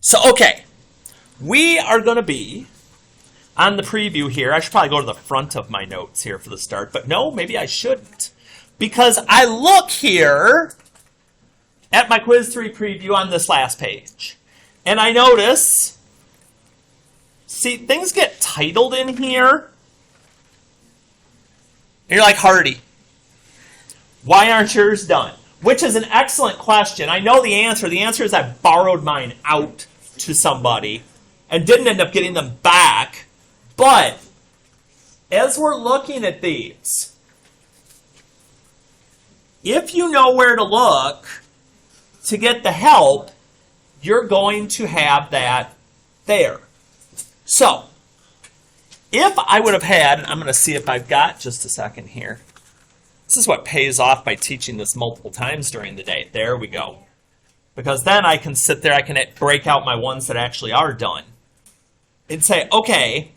So, okay, we are going to be on the preview here. I should probably go to the front of my notes here for the start, but no, maybe I shouldn't. Because I look here at my Quiz 3 preview on this last page, and I notice, see, things get titled in here. And you're like, Hardy, why aren't yours done? Which is an excellent question. I know the answer. The answer is I borrowed mine out to somebody and didn't end up getting them back. But as we're looking at these, if you know where to look to get the help, you're going to have that there. So, if I would have had, and I'm going to see if I've got just a second here. This is what pays off by teaching this multiple times during the day. There we go. Because then I can sit there, I can break out my ones that actually are done. And say, okay,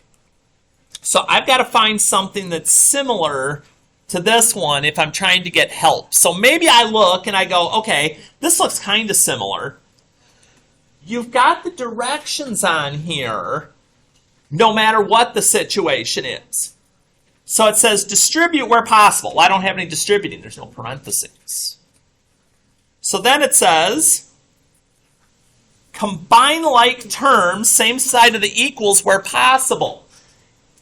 so I've got to find something that's similar to this one if I'm trying to get help. So maybe I look and I go, okay, this looks kind of similar. You've got the directions on here no matter what the situation is. So it says distribute where possible. Well, I don't have any distributing. There's no parentheses. So then it says combine like terms, same side of the equals where possible.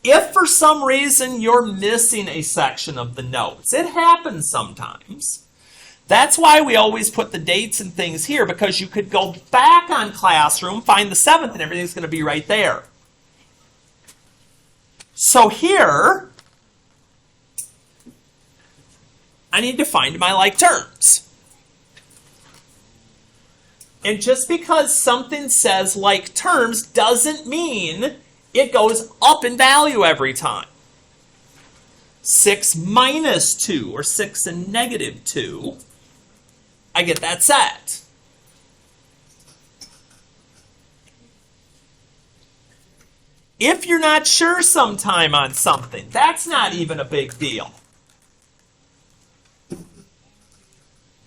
If for some reason you're missing a section of the notes, it happens sometimes. That's why we always put the dates and things here, because you could go back on Classroom, find the 7th, and everything's going to be right there. So here, I need to find my like terms. And just because something says like terms doesn't mean it goes up in value every time. 6 minus 2, or 6 and negative 2, I get that set. If you're not sure sometime on something, that's not even a big deal.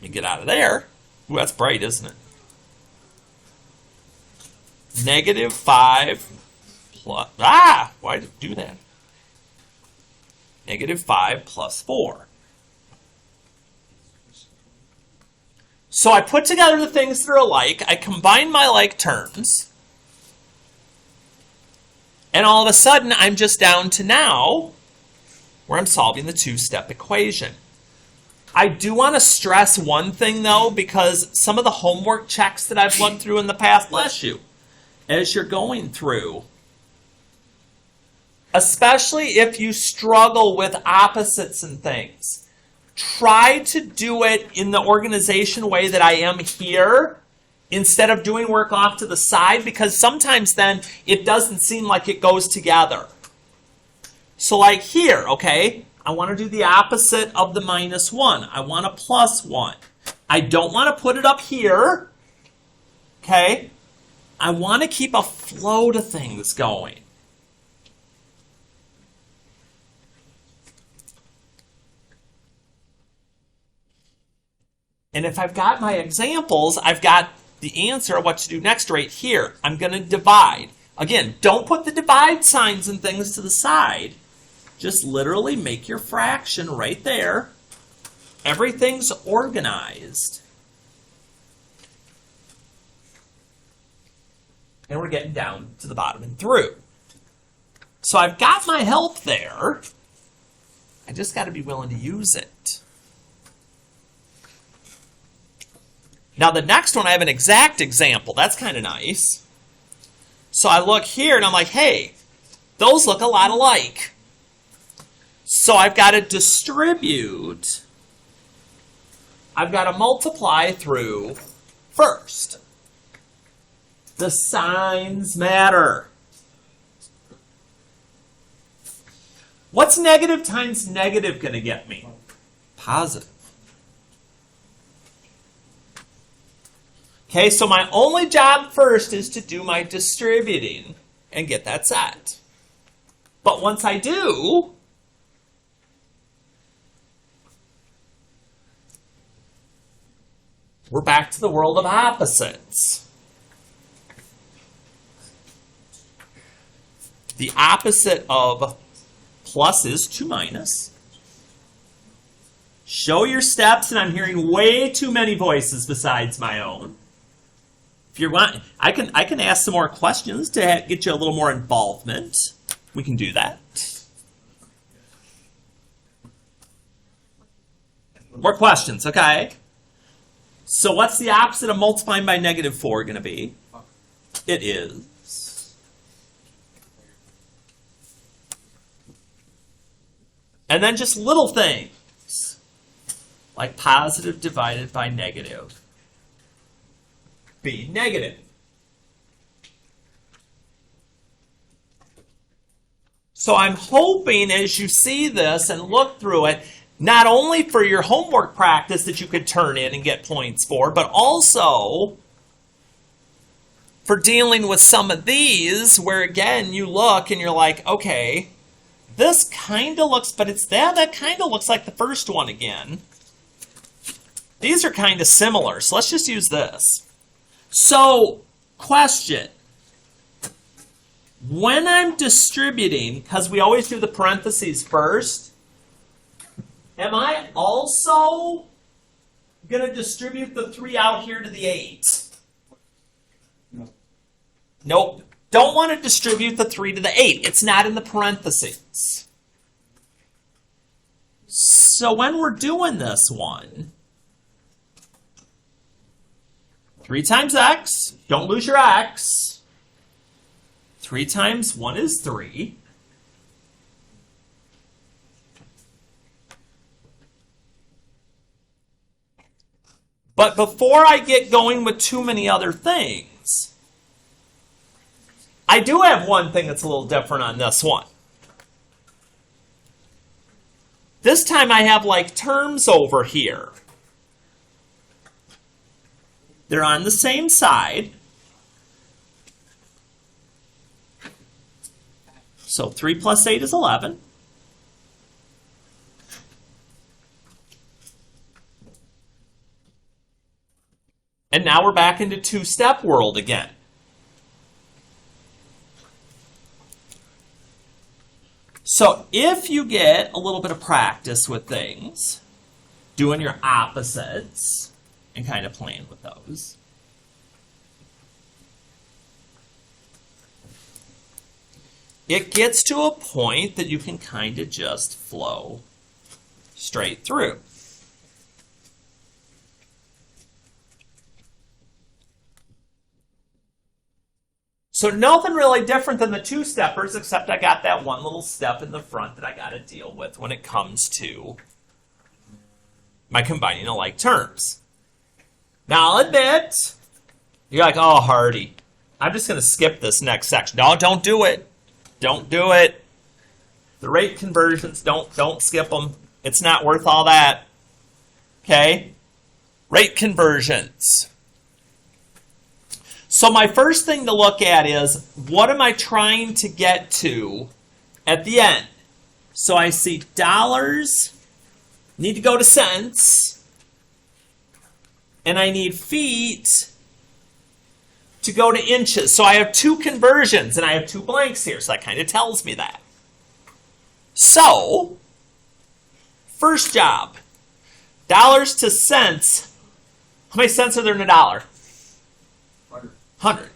You get out of there. Ooh, that's bright, isn't it? Negative 5 plus... why did it do that? Negative 5 plus 4. So I put together the things that are alike. I combine my like terms. And all of a sudden, I'm just down to now where I'm solving the two-step equation. I do want to stress one thing, though, because some of the homework checks that I've looked through in the past, bless you, as you're going through, especially if you struggle with opposites and things, try to do it in the organization way that I am here instead of doing work off to the side, because sometimes then it doesn't seem like it goes together. So like here, okay, I want to do the opposite of the minus 1. I want a plus 1. I don't want to put it up here. Okay? I want to keep a flow to things going. And if I've got my examples, I've got the answer of what to do next right here. I'm going to divide. Again, don't put the divide signs and things to the side. Just literally make your fraction right there. Everything's organized. And we're getting down to the bottom and through. So I've got my help there. I just got to be willing to use it. Now the next one, I have an exact example. That's kind of nice. So I look here and I'm like, hey, those look a lot alike. So I've got to distribute. I've got to multiply through first. The signs matter. What's negative times negative going to get me? Positive. Okay, so my only job first is to do my distributing and get that set. But once I do, we're back to the world of opposites. The opposite of plus is 2 minus. Show your steps, and I'm hearing way too many voices besides my own. If you want, I can ask some more questions to get you a little more involvement. We can do that. More questions, okay? So what's the opposite of multiplying by -4 going to be? It is. And then just little things, like positive divided by negative being negative. So I'm hoping as you see this and look through it, not only for your homework practice that you could turn in and get points for, but also for dealing with some of these where, again, you look and you're like, okay, this kind of looks, but it's that kind of looks like the first one again. These are kind of similar, so let's just use this. So, question. When I'm distributing, because we always do the parentheses first, am I also going to distribute the 3 out here to the 8? No. Nope. Don't want to distribute the 3 to the 8. It's not in the parentheses. So when we're doing this one, 3 times x, don't lose your x. 3 times 1 is 3. But before I get going with too many other things, I do have one thing that's a little different on this one. This time I have like terms over here. They're on the same side. So 3 plus 8 is 11. And now we're back into two-step world again. So if you get a little bit of practice with things, doing your opposites, and kind of playing with those, it gets to a point that you can kind of just flow straight through. So nothing really different than the two-steppers, except I got that one little step in the front that I got to deal with when it comes to my combining alike terms. Now, I'll admit, you're like, oh, Hardy, I'm just going to skip this next section. No, don't do it. Don't do it. The rate conversions, don't skip them. It's not worth all that. Okay? Rate conversions. So my first thing to look at is, what am I trying to get to at the end? So I see dollars, need to go to cents, and I need feet to go to inches. So I have 2 conversions, and I have 2 blanks here, so that kind of tells me that. So, first job, dollars to cents. How many cents are there in a dollar? 100.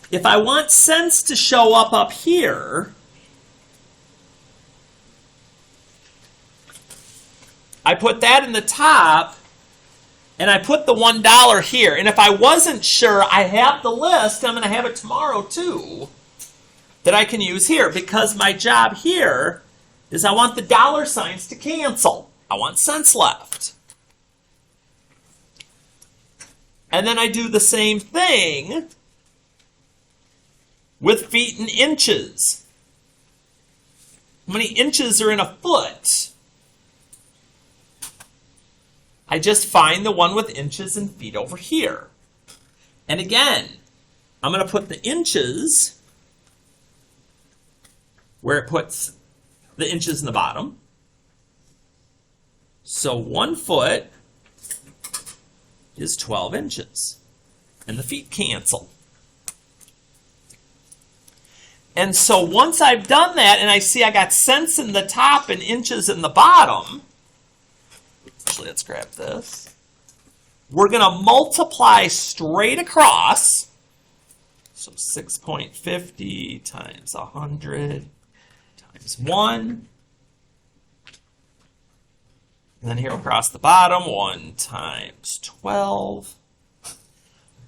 If I want cents to show up here, I put that in the top, and I put the $1 here. And if I wasn't sure, I have the list, I'm going to have it tomorrow too, that I can use here, because my job here is I want the dollar signs to cancel. I want cents left. And then I do the same thing with feet and inches. How many inches are in a foot? I just find the one with inches and feet over here. And again, I'm going to put the inches where it puts the inches in the bottom. So 1 foot is 12 inches. And the feet cancel. And so once I've done that and I see I got cents in the top and inches in the bottom, actually let's grab this. We're going to multiply straight across. So 6.50 times 100 times 1. And then here across the bottom, 1 times 12.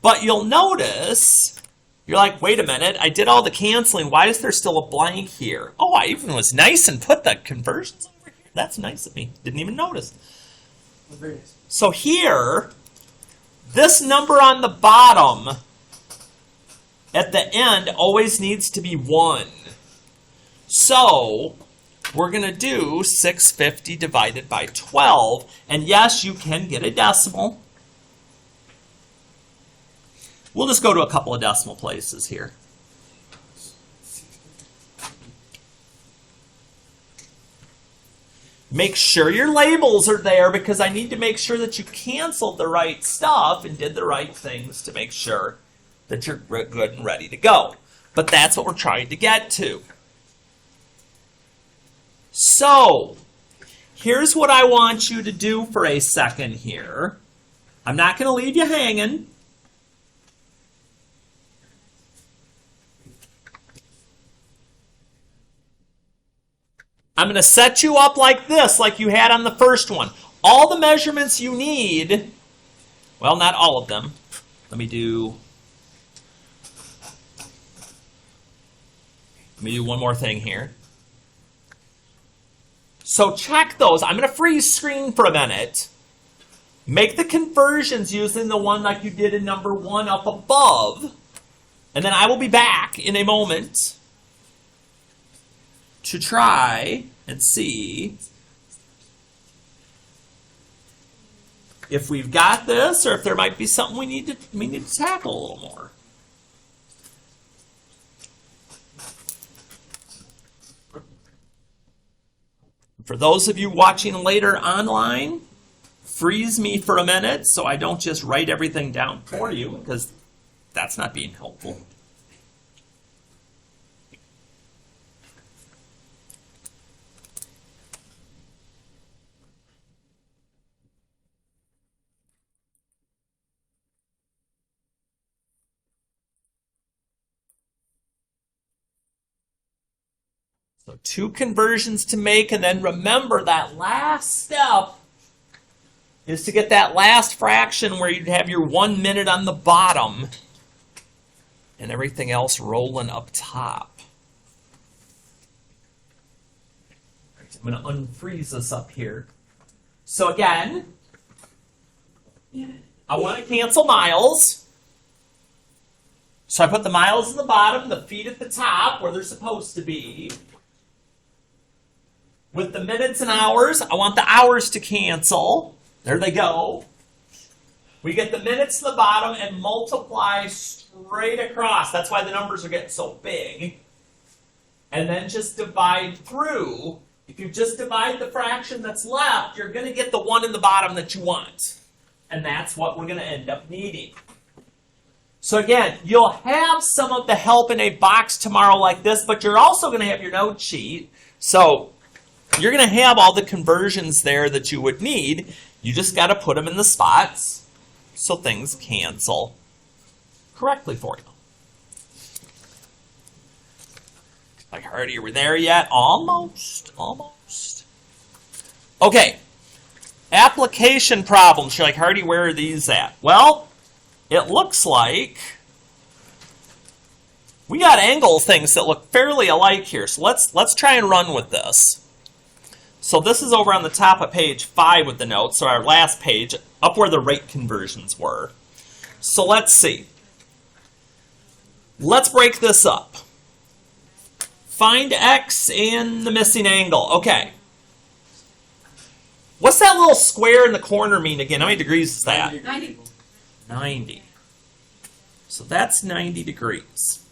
But you'll notice, you're like, wait a minute, I did all the canceling. Why is there still a blank here? Oh, I even was nice and put the conversions over here. That's nice of me. Didn't even notice. So here, this number on the bottom at the end always needs to be 1. So we're going to do 650 divided by 12. And yes, you can get a decimal. We'll just go to a couple of decimal places here. Make sure your labels are there because I need to make sure that you canceled the right stuff and did the right things to make sure that you're good and ready to go. But that's what we're trying to get to. So, here's what I want you to do for a second here. I'm not going to leave you hanging. I'm going to set you up like this, like you had on the first one. All the measurements you need, well, not all of them. Let me do one more thing here. So check those. I'm going to freeze screen for a minute. Make the conversions using the one like you did in number 1 up above. And then I will be back in a moment to try and see if we've got this or if there might be something we need to tackle a little more. For those of you watching later online, freeze me for a minute so I don't just write everything down for you because that's not being helpful. So 2 conversions to make, and then remember that last step is to get that last fraction where you'd have your 1 minute on the bottom and everything else rolling up top. I'm going to unfreeze this up here. So again, I want to cancel miles. So I put the miles at the bottom, the feet at the top where they're supposed to be. With the minutes and hours, I want the hours to cancel. There they go. We get the minutes to the bottom and multiply straight across. That's why the numbers are getting so big. And then just divide through. If you just divide the fraction that's left, you're going to get the 1 in the bottom that you want. And that's what we're going to end up needing. So again, you'll have some of the help in a box tomorrow like this, but you're also going to have your note sheet. So you're going to have all the conversions there that you would need. You just got to put them in the spots so things cancel correctly for you. Like, Hardy, are we there yet? Almost. Okay. Application problems. You're like, Hardy, where are these at? Well, it looks like we got angle things that look fairly alike here. So let's try and run with this. So this is over on the top of page 5 with the notes, so our last page, up where the rate conversions were. So let's see. Let's break this up. Find x and the missing angle. Okay. What's that little square in the corner mean again? How many degrees is that? 90. 90. So that's 90 degrees.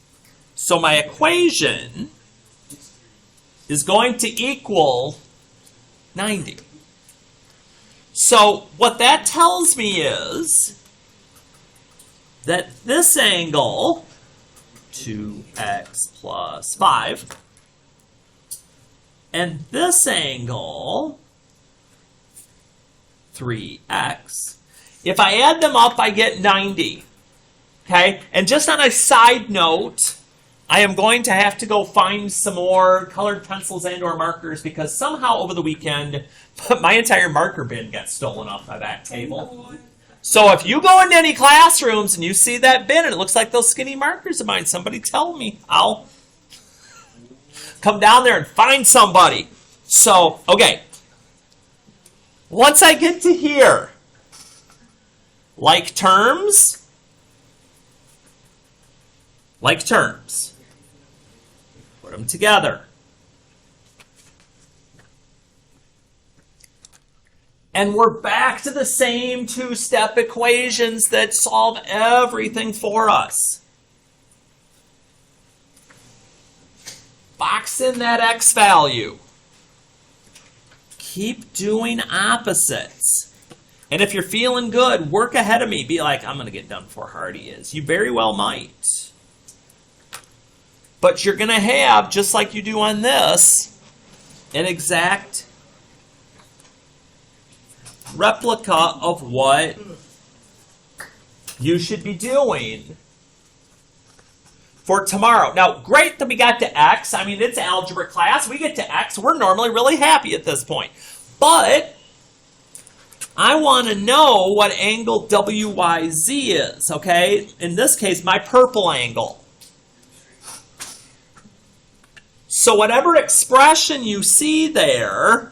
So my equation is going to equal 90. So what that tells me is that this angle 2x plus 5. And this angle, 3x. If I add them up, I get 90. Okay? And just on a side note, I am going to have to go find some more colored pencils and or markers because somehow over the weekend, my entire marker bin got stolen off my back table. So if you go into any classrooms and you see that bin and it looks like those skinny markers of mine, somebody tell me. I'll come down there and find somebody. So, okay. Once I get to here, like terms, put them together. And we're back to the same two-step equations that solve everything for us. Box in that x value. Keep doing opposites. And if you're feeling good, work ahead of me. Be like, I'm going to get done before Hardy is. You very well might. But you're going to have, just like you do on this, an exact replica of what you should be doing for tomorrow. Now, great that we got to X. I mean, it's algebra class. We get to X. We're normally really happy at this point. But I want to know what angle WYZ is, okay? In this case, my purple angle. So whatever expression you see there,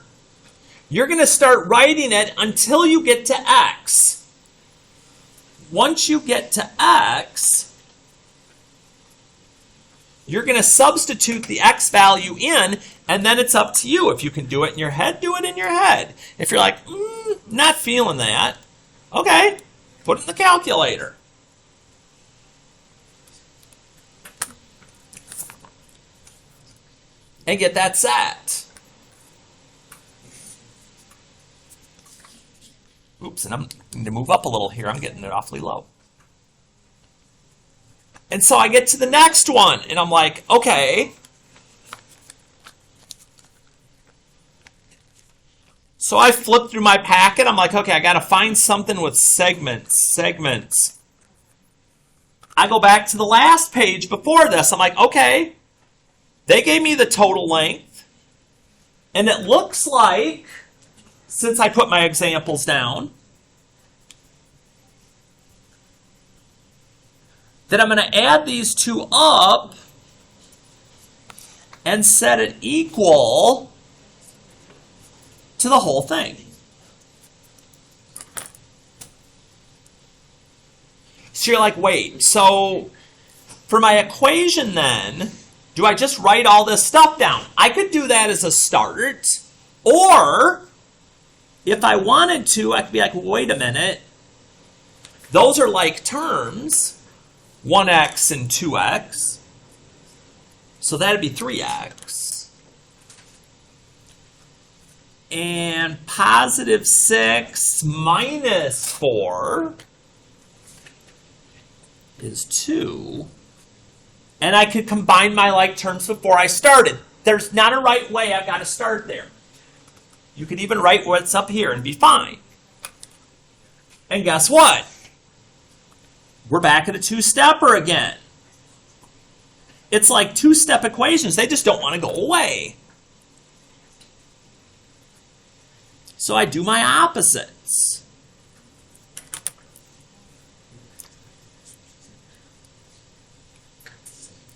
you're going to start writing it until you get to X. Once you get to X, you're going to substitute the X value in, and then it's up to you. If you can do it in your head, do it in your head. If you're like, not feeling that, okay, put it in the calculator. And get that set. Oops, and I'm going to move up a little here. I'm getting it awfully low. And so I get to the next one, and I'm like, okay. So I flip through my packet. I'm like, okay, I got to find something with segments. I go back to the last page before this. I'm like, okay. They gave me the total length, and it looks like, since I put my examples down, that I'm going to add these two up and set it equal to the whole thing. So you're like, wait, so for my equation then, do I just write all this stuff down? I could do that as a start. Or, if I wanted to, I could be like, wait a minute. Those are like terms. 1x and 2x. So that'd be 3x. And positive 6 minus 4 is 2. And I could combine my like terms before I started. There's not a right way. I've got to start there. You could even write what's up here and be fine. And guess what? We're back at a two-stepper again. It's like two-step equations. They just don't want to go away. So I do my opposites.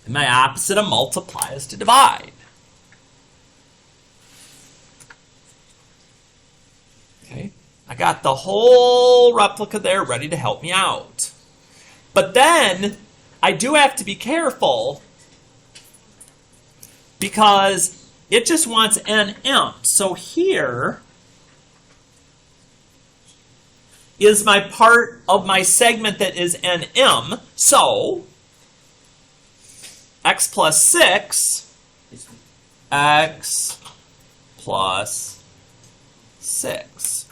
And my opposite of multiply is to divide. Okay, I got the whole replica there ready to help me out. But then I do have to be careful because it just wants nm. So here is my part of my segment that is nm. So x plus 6, x plus 6.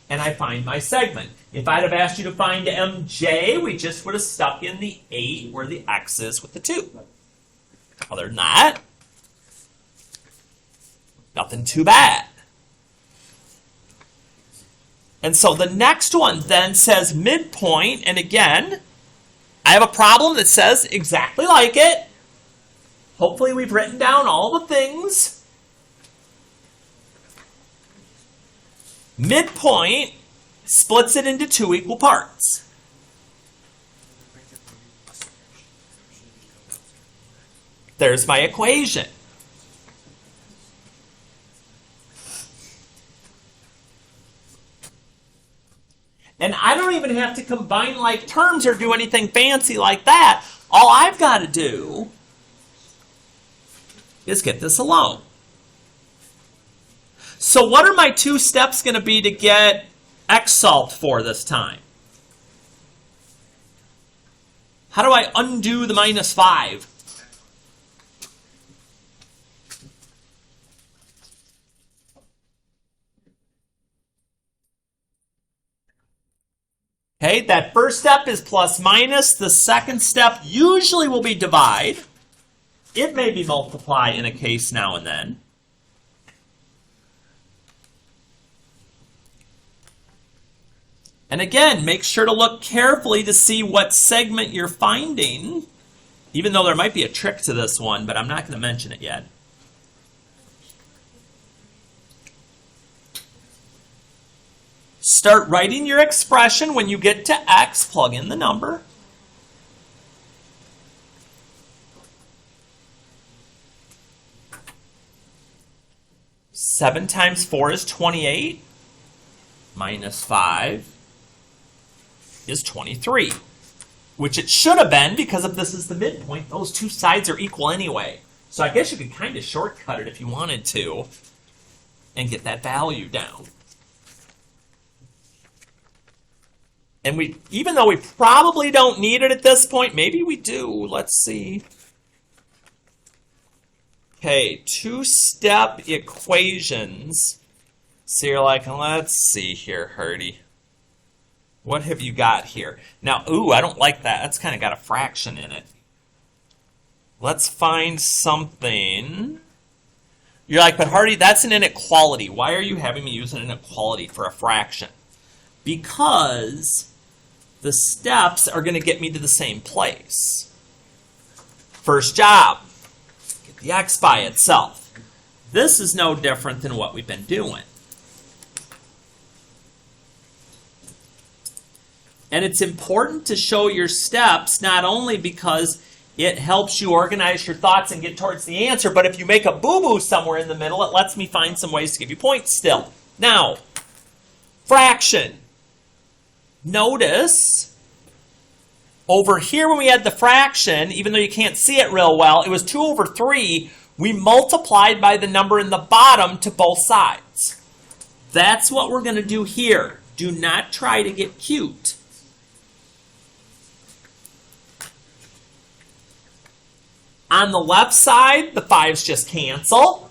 And I find my segment. If I'd have asked you to find MJ, we just would have stuck in the 8 where the X is with the 2. Other than that, nothing too bad. And so the next one then says midpoint, and again, I have a problem that says exactly like it. Hopefully we've written down all the things. Midpoint splits it into 2 equal parts. There's my equation. And I don't even have to combine like terms or do anything fancy like that. All I've got to do is get this alone. So what are my 2 steps going to be to get X solved for this time? How do I undo the minus 5? Okay, that first step is plus minus. The second step usually will be divide. It may be multiply in a case now and then. And again, make sure to look carefully to see what segment you're finding, even though there might be a trick to this one, but I'm not going to mention it yet. Start writing your expression. When you get to X, plug in the number. Seven times 4 is 28. Minus 5 is 23. Which it should have been, because if this is the midpoint, those 2 sides are equal anyway. So I guess you could kind of shortcut it if you wanted to and get that value down. And even though we probably don't need it at this point, maybe we do. Let's see. Okay, 2-step equations. So you're like, let's see here, Hardy. What have you got here? Now, ooh, I don't like that. That's kind of got a fraction in it. Let's find something. You're like, but Hardy, that's an inequality. Why are you having me use an inequality for a fraction? Because the steps are going to get me to the same place. First job, get the X by itself. This is no different than what we've been doing. And it's important to show your steps not only because it helps you organize your thoughts and get towards the answer, but if you make a boo-boo somewhere in the middle, it lets me find some ways to give you points still. Now, fraction. Notice over here when we had the fraction, even though you can't see it real well, it was 2 over 3. We multiplied by the number in the bottom to both sides. That's what we're going to do here. Do not try to get cute. On the left side, the 5s just cancel.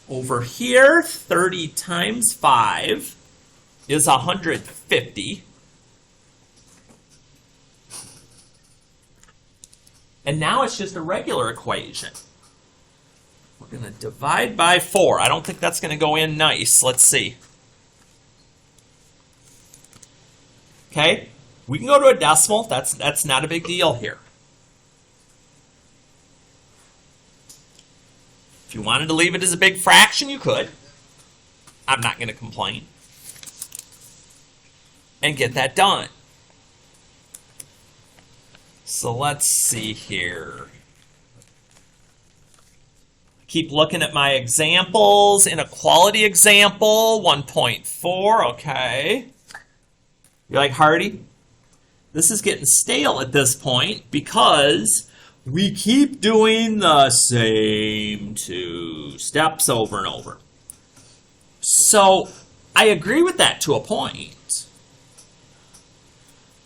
Over here, 30 times 5 is 150. And now it's just a regular equation. We're going to divide by 4. I don't think that's going to go in nice. Let's see. Okay, we can go to a decimal. That's not a big deal here. If you wanted to leave it as a big fraction, you could. I'm not going to complain. And get that done. So let's see here. Keep looking at my examples. Inequality example, 1.4, okay. You're like, Hardy, this is getting stale at this point because we keep doing the same 2 steps over and over. So I agree with that to a point.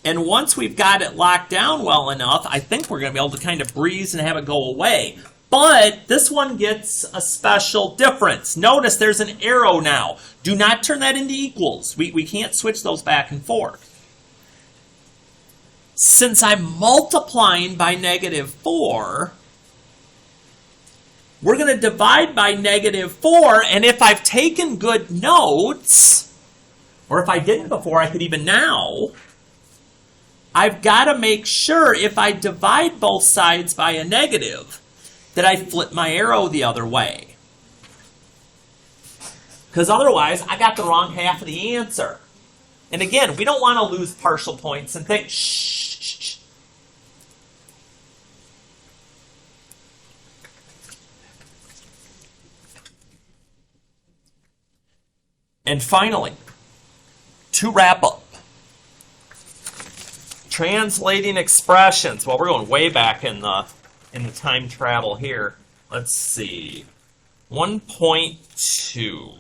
And once we've got it locked down well enough, I think we're going to be able to kind of breeze and have it go away. But this one gets a special difference. Notice there's an arrow now. Do not turn that into equals. We can't switch those back and forth. Since I'm multiplying by -4, we're going to divide by -4, and if I've taken good notes, or if I didn't before, I could even now, I've got to make sure if I divide both sides by a negative, that I flip my arrow the other way. Because otherwise, I got the wrong half of the answer. And again, we don't want to lose partial points and think, shh. And finally, to wrap up, translating expressions. Well, we're going way back in the time travel here. Let's see. 1.2.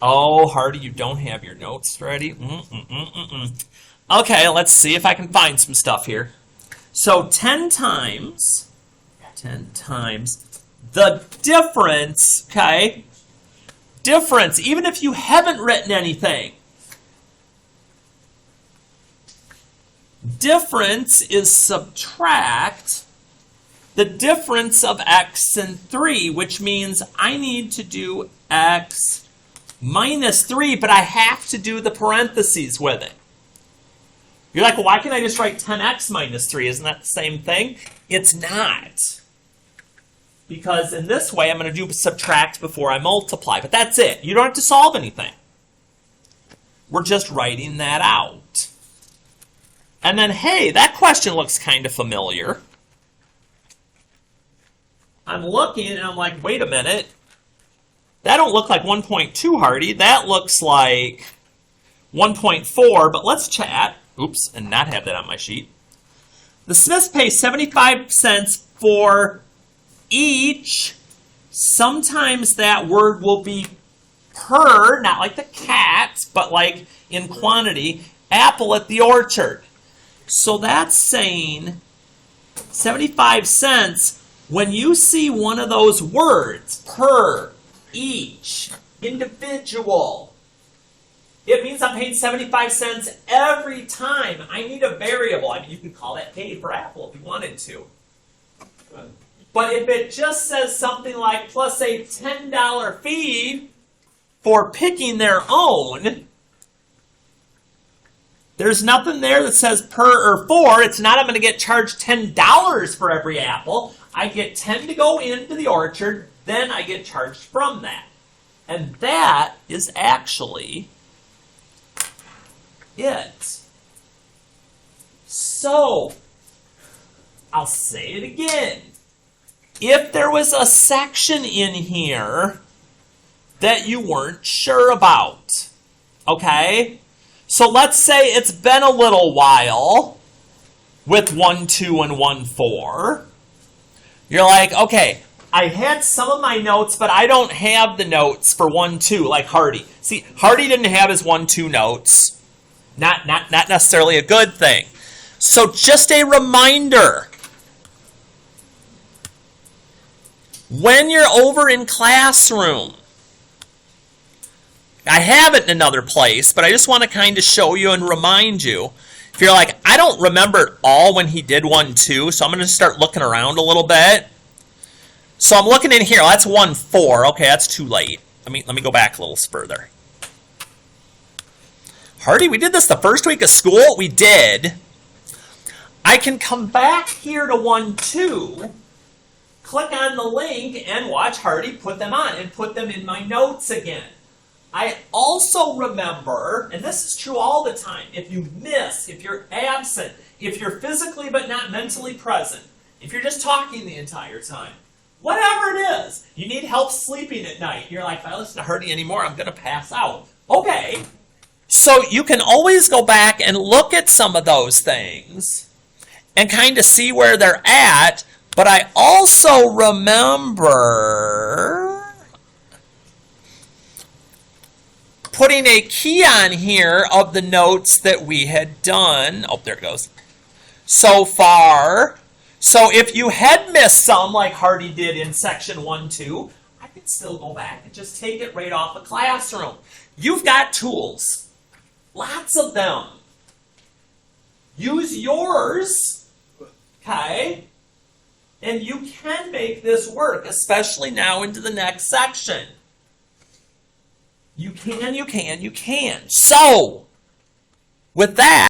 Oh, Hardy, you don't have your notes ready? Okay, let's see if I can find some stuff here. So 10 times the difference, okay? Difference, even if you haven't written anything. Difference is subtract the difference of x and 3, which means I need to do x minus 3, but I have to do the parentheses with it. You're like, well, why can't I just write 10x minus 3? Isn't that the same thing? It's not. Because in this way, I'm going to do subtract before I multiply. But that's it. You don't have to solve anything. We're just writing that out. And then, hey, that question looks kind of familiar. I'm looking and I'm like, wait a minute. That don't look like 1.2, Hardy. That looks like 1.4, but let's chat. Oops, and not have that on my sheet. The Smiths pay 75 cents for each. Sometimes that word will be per, not like the cats, but like in quantity, apple at the orchard. So that's saying 75 cents when you see one of those words, per, each, individual. It means I'm paying 75 cents every time. I need a variable. I mean, you could call that paid for apple if you wanted to. But if it just says something like plus a $10 fee for picking their own, there's nothing there that says per or for. It's not I'm going to get charged $10 for every apple. I get 10 to go into the orchard, then I get charged from that. And that is actually it. So, I'll say it again. If there was a section in here that you weren't sure about, okay? So let's say it's been a little while with 1, 2, and 1, 4. You're like, okay, I had some of my notes, but I don't have the notes for 1, 2, like Hardy. See, Hardy didn't have his 1, 2 notes. Not necessarily a good thing. So just a reminder. When you're over in classroom, I have it in another place, but I just want to kind of show you and remind you. If you're like, I don't remember it all when he did 1, 2, so I'm going to start looking around a little bit. So I'm looking in here. Well, that's 1, 4. Okay, that's too late. Let me go back a little further. Hardy, we did this the first week of school? We did. I can come back here to 1, 2, click on the link, and watch Hardy put them on and put them in my notes again. I also remember, and this is true all the time, if you miss, if you're absent, if you're physically but not mentally present, if you're just talking the entire time, whatever it is, you need help sleeping at night. You're like, if I listen to Hardy anymore, I'm going to pass out. Okay. So you can always go back and look at some of those things and kind of see where they're at. But I also remember putting a key on here of the notes that we had done. Oh, there it goes. So far. So if you had missed some, like Hardy did in section 1, 2, I could still go back and just take it right off the classroom. You've got tools. Lots of them. Use yours, okay? And you can make this work, especially now into the next section. You can. So, with that,